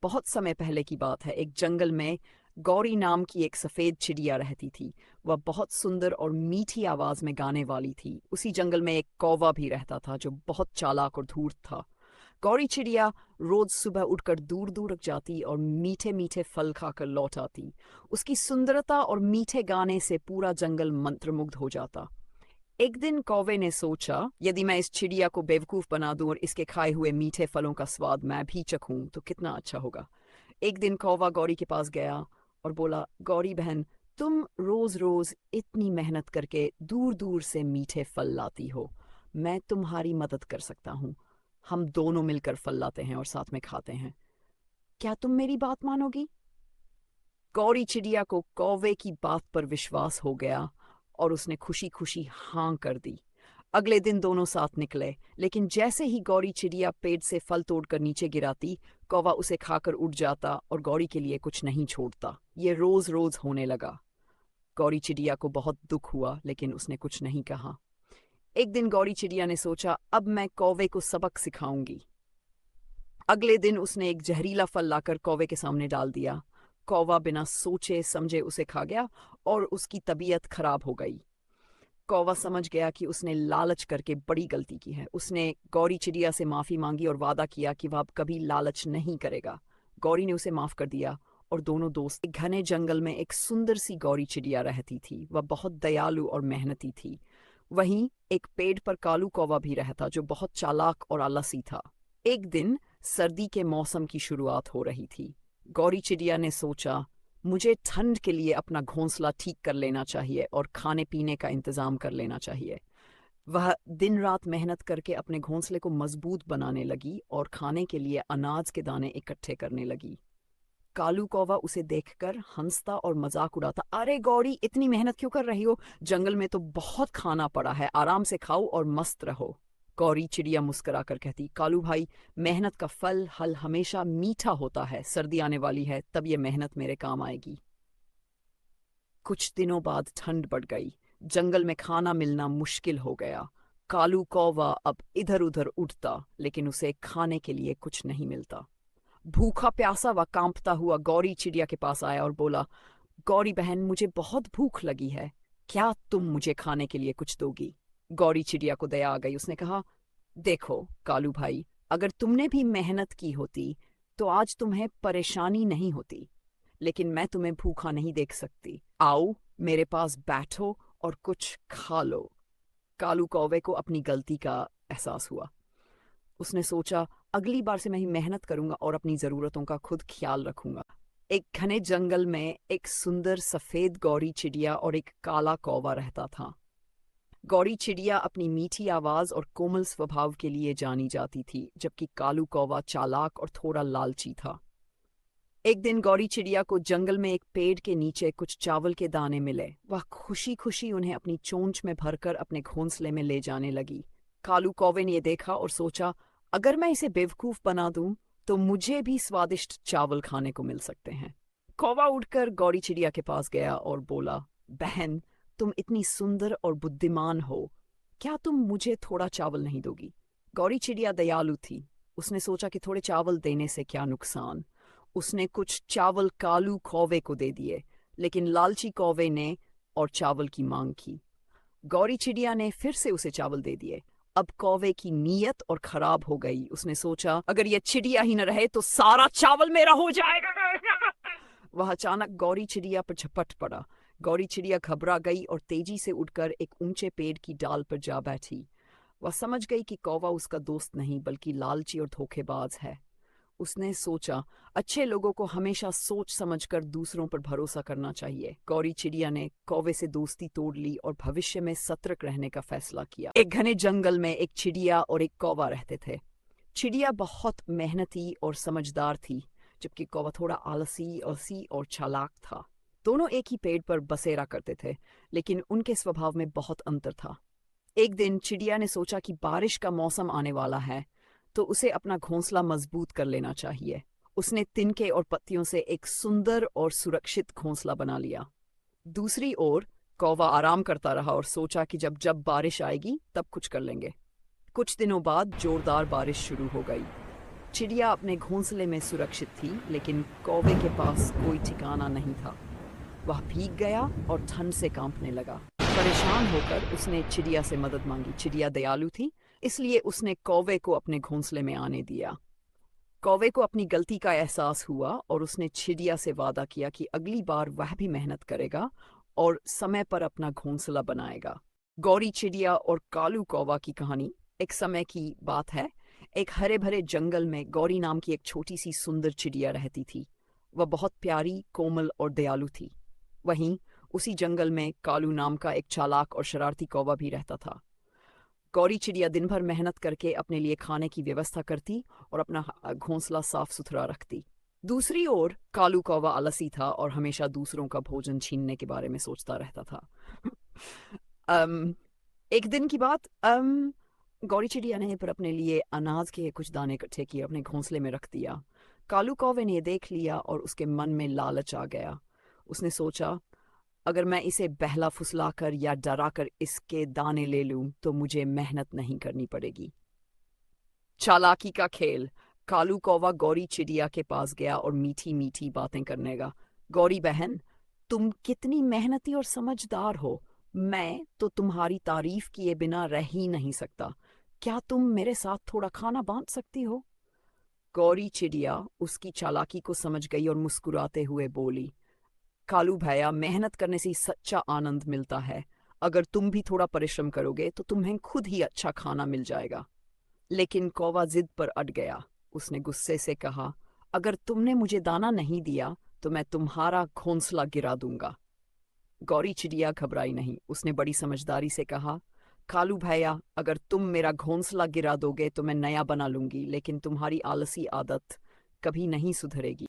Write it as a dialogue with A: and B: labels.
A: बहुत समय पहले की बात है। एक जंगल में गौरी नाम की एक सफ़ेद चिड़िया रहती थी। वह बहुत सुंदर और मीठी आवाज़ में गाने वाली थी। उसी जंगल में एक कौवा भी रहता था जो बहुत चालाक और धूर्त था। गौरी चिड़िया रोज सुबह उठकर दूर दूर जाती और मीठे मीठे फल खाकर लौट आती। उसकी सुंदरता और मीठे गाने से पूरा जंगल मंत्रमुग्ध हो जाता। एक दिन कौवे ने सोचा, यदि मैं इस चिड़िया को बेवकूफ बना दूं और इसके खाए हुए मीठे फलों का स्वाद मैं भी चखूं तो कितना अच्छा होगा। एक दिन कौवा गौरी के पास गया और बोला, गौरी बहन, तुम रोज रोज इतनी मेहनत करके दूर दूर से मीठे फल लाती हो। मैं तुम्हारी मदद कर सकता हूँ। हम दोनों मिलकर फल लाते हैं और साथ में खाते हैं। क्या तुम मेरी बात मानोगी? गौरी चिड़िया को कौवे की बात पर विश्वास हो गया और उसने खुशी खुशी हाँ कर दी। अगले दिन दोनों साथ निकले, लेकिन जैसे ही गौरी चिड़िया पेड़ से फल तोड़कर नीचे गिराती, कौवा उसे खाकर उड़ जाता और गौरी के लिए कुछ नहीं छोड़ता। ये रोज रोज होने लगा। गौरी चिड़िया को बहुत दुख हुआ, लेकिन उसने कुछ नहीं कहा। एक दिन गौरी चिड़िया ने सोचा, अब मैं कौवे को सबक सिखाऊंगी। अगले दिन उसने एक जहरीला फल लाकर कौवे के सामने डाल दिया। कौवा बिना सोचे समझे उसे खा गया और उसकी तबीयत खराब हो गई। कौवा समझ गया कि उसने लालच करके बड़ी गलती की है। उसने गौरी चिड़िया से माफी मांगी और वादा किया कि वह अब कभी लालच नहीं करेगा। गौरी ने उसे माफ कर दिया और दोनों दोस्त एक घने जंगल में एक सुंदर सी गौरी चिड़िया रहती थी। वह बहुत दयालु और मेहनती थी। वहीं एक पेड़ पर कालू कौवा भी रहता जो बहुत चालाक और आलसी था। एक दिन सर्दी के मौसम की शुरुआत हो रही थी। गौरी चिड़िया ने सोचा, मुझे ठंड के लिए अपना घोंसला ठीक कर लेना चाहिए और खाने पीने का इंतजाम कर लेना चाहिए। वह दिन रात मेहनत करके अपने घोंसले को मजबूत बनाने लगी और खाने के लिए अनाज के दाने इकट्ठे करने लगी। कालू कौवा उसे देखकर हंसता और मजाक उड़ाता, अरे गौरी, इतनी मेहनत क्यों कर रही हो? जंगल में तो बहुत खाना पड़ा है, आराम से खाओ और मस्त रहो। गौरी चिड़िया मुस्कुरा कर कहती, कालू भाई, मेहनत का फल हमेशा मीठा होता है। सर्दी आने वाली है, तब ये मेहनत मेरे काम आएगी। कुछ दिनों बाद ठंड बढ़ गई। जंगल में खाना मिलना मुश्किल हो गया। कालू कौवा अब इधर उधर उड़ता, लेकिन उसे खाने के लिए कुछ नहीं मिलता। भूखा प्यासा व कांपता हुआ गौरी चिड़िया के पास आया और बोला, गौरी बहन, मुझे बहुत भूख लगी है। क्या तुम मुझे खाने के लिए कुछ दोगी? गौरी चिड़िया को दया आ गई। उसने कहा, देखो कालू भाई, अगर तुमने भी मेहनत की होती तो आज तुम्हें परेशानी नहीं होती, लेकिन मैं तुम्हें भूखा नहीं देख सकती। आओ मेरे पास बैठो और कुछ खा लो। कालू कौवे को अपनी गलती का एहसास हुआ। उसने सोचा, अगली बार से मैं ही मेहनत करूंगा और अपनी जरूरतों का खुद ख्याल रखूंगा। एक घने जंगल में एक सुंदर सफेद गौरी चिड़िया और एक काला कौवा रहता था। गौरी चिड़िया अपनी मीठी आवाज और कोमल स्वभाव के लिए जानी जाती थी, जबकि कालू कौवा चालाक और थोड़ा लालची था। एक दिन गौरी चिड़िया को जंगल में एक पेड़ के नीचे कुछ चावल के दाने मिले। वह खुशी खुशी उन्हें अपनी चोंच में भरकर अपने घोंसले में ले जाने लगी। कालू कौवे ने यह देखा और सोचा, अगर मैं इसे बेवकूफ बना दूं तो मुझे भी स्वादिष्ट चावल खाने को मिल सकते हैं। कौवा उड़कर गौरी चिड़िया के पास गया और बोला, बहन, तुम इतनी सुंदर और बुद्धिमान हो, क्या तुम मुझे थोड़ा चावल नहीं दोगी? गौरी चिड़िया दयालु थी। उसने सोचा कि थोड़े चावल देने से क्या नुकसान। उसने कुछ चावल कालू कौवे को दे दिए, लेकिन लालची कौवे ने और चावल की मांग की। गौरी चिड़िया ने फिर से उसे चावल दे दिए। अब कौवे की नीयत और खराब हो गई। उसने सोचा, अगर यह चिड़िया ही न रहे तो सारा चावल मेरा हो जाएगा। वह अचानक गौरी चिड़िया पर झपट पड़ा। गौरी चिड़िया घबरा गई और तेजी से उड़कर एक ऊंचे पेड़ की डाल पर जा बैठी। वह समझ गई कि कौवा उसका दोस्त नहीं बल्कि लालची और धोखेबाज है। उसने सोचा, अच्छे लोगों को हमेशा सोच समझकर दूसरों पर भरोसा करना चाहिए। गौरी चिड़िया ने कौवे से दोस्ती तोड़ ली और भविष्य में सतर्क रहने का फैसला किया। एक घने जंगल में एक चिड़िया और एक कौवा रहते थे। चिड़िया बहुत मेहनती और समझदार थी, जबकि कौवा थोड़ा आलसी और चालाक था। दोनों एक ही पेड़ पर बसेरा करते थे, लेकिन उनके स्वभाव में बहुत अंतर था। एक दिन चिड़िया ने सोचा कि बारिश का मौसम आने वाला है, तो उसे अपना घोंसला मजबूत कर लेना चाहिए। उसने तिनके और पत्तियों से एक सुंदर और सुरक्षित घोंसला बना लिया। दूसरी ओर कौवा आराम करता रहा और सोचा कि जब जब बारिश आएगी तब कुछ कर लेंगे। कुछ दिनों बाद जोरदार बारिश शुरू हो गई। चिड़िया अपने घोंसले में सुरक्षित थी, लेकिन कौवे के पास कोई ठिकाना नहीं था। वह भीग गया और ठंड से कांपने लगा। परेशान होकर उसने चिड़िया से मदद मांगी। चिड़िया दयालु थी, इसलिए उसने कौवे को अपने घोंसले में आने दिया। कौवे को अपनी गलती का एहसास हुआ और उसने चिड़िया से वादा किया कि अगली बार वह भी मेहनत करेगा और समय पर अपना घोंसला बनाएगा। गौरी चिड़िया और कालू कौवा की कहानी। एक समय की बात है, एक हरे भरे जंगल में गौरी नाम की एक छोटी सी सुंदर चिड़िया रहती थी। वह बहुत प्यारी, कोमल और दयालु थी। वहीं उसी जंगल में कालू नाम का एक चालाक और शरारती कौवा भी रहता था। गौरी चिड़िया दिन भर मेहनत करके अपने लिए खाने की व्यवस्था करती और अपना घोंसला साफ सुथरा रखती। दूसरी ओर कालू कौवा आलसी था और हमेशा दूसरों का भोजन छीनने के बारे में सोचता रहता था। एक दिन की बात, गौरी चिड़िया ने पर अपने लिए अनाज के कुछ दाने इकट्ठे किए, अपने घोंसले में रख दिया। कालू कौवे ने देख लिया और उसके मन में लालच आ गया। उसने सोचा, अगर मैं इसे बहला फुसलाकर या डराकर इसके दाने ले लूं तो मुझे मेहनत नहीं करनी पड़ेगी। चालाकी का खेल। कालू कौवा गौरी चिड़िया के पास गया और मीठी मीठी बातें करने लगा। गौरी बहन, तुम कितनी मेहनती और समझदार हो। मैं तो तुम्हारी तारीफ किए बिना रह ही नहीं सकता। क्या तुम मेरे साथ थोड़ा खाना बांट सकती हो? गौरी चिड़िया उसकी चालाकी को समझ गई और मुस्कुराते हुए बोली, कालू भैया, मेहनत करने से सच्चा आनंद मिलता है। अगर तुम भी थोड़ा परिश्रम करोगे तो तुम्हें खुद ही अच्छा खाना मिल जाएगा। लेकिन कौवा जिद पर अड़ गया। उसने गुस्से से कहा, अगर तुमने मुझे दाना नहीं दिया तो मैं तुम्हारा घोंसला गिरा दूंगा। गौरी चिड़िया घबराई नहीं। उसने बड़ी समझदारी से कहा, कालू भैया, अगर तुम मेरा घोंसला गिरा दोगे तो मैं नया बना लूंगी, लेकिन तुम्हारी आलसी आदत कभी नहीं सुधरेगी।